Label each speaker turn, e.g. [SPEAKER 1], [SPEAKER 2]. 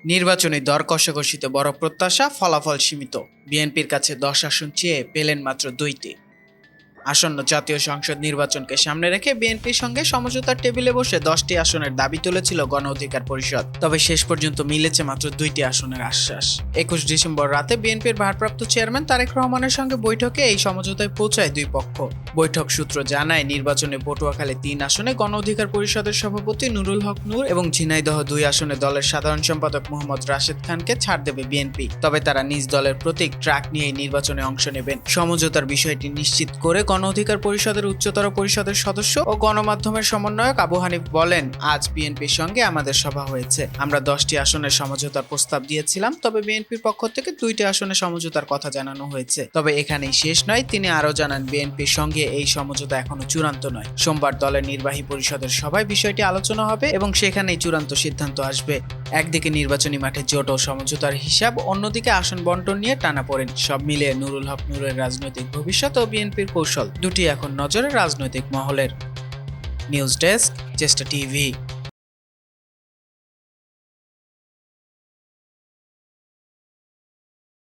[SPEAKER 1] নির্বাচনী দর কষাকষিতে বড় প্রত্যাশা, ফলাফল সীমিত। বিএনপির কাছে ১০ আসন চেয়ে পেলেন মাত্র ২টি। আসন্ন জাতীয় সংসদ নির্বাচনকে সামনে রেখে বিএনপির সঙ্গে সমঝোতার টেবিলে বসে ১০টি আসনের দাবি তুলেছিল গণ অধিকার পরিষদ। তবে শেষ পর্যন্ত মিলেছে মাত্র ২টি আসনের আশ্বাস। ২১ ডিসেম্বর রাতে বিএনপির ভারপ্রাপ্ত চেয়ারম্যান তারেক রহমানের সঙ্গে বৈঠকে এই সমঝোতায় পৌঁছায় দুই পক্ষ। বৈঠক সূত্র জানায়, নির্বাচনে পটুয়াখালী ৩ আসনে গণ অধিকার পরিষদের সভাপতি নুরুল হক নূর এবং ঝিনাইদহ ২ আসনে দলের সাধারণ সম্পাদক মোহাম্মদ রাশেদ খানকে ছাড় দেবে বিএনপি। তবে তারা নিজ দলের প্রতীক ট্রাক নিয়ে নির্বাচনে অংশ নেবেন। সমঝোতার বিষয়টি নিশ্চিত করে গণ অধিকার পরিষদের উচ্চতর পরিষদের সদস্য ও গণমাধ্যমের সমন্বয়ক আবু হানিফ বলেন, আজ বিএনপির সঙ্গে আমাদের সভা হয়েছে। আমরা 10টি আসনের সমঝোতার প্রস্তাব দিয়েছিলাম, তবে বিএনপির পক্ষ থেকে 2টি আসনে সমঝোতার কথা জানানো হয়েছে। তবে এখানেই শেষ নয়। তিনি আরও জানান, বিএনপির সঙ্গে এই সমঝোতা এখনো চূড়ান্ত নয়। সোমবার দলের নির্বাহী পরিষদের সভায় বিষয়টি আলোচনা হবে এবং সেখানেই চূড়ান্ত সিদ্ধান্ত আসবে। একদিকে নির্বাচনী মাঠে জোট ও সমঝোতার হিসাব, অন্যদিকে আসন বন্টন নিয়ে টানাপোড়েন। সব মিলিয়ে নুরুল হক নূরের রাজনৈতিক ভবিষ্যৎ ও বিএনপির কৌশল দুটি এখন নজরে রাজনৈতিক মহলের। নিউজ ডেস্ক, চেষ্টা টিভি।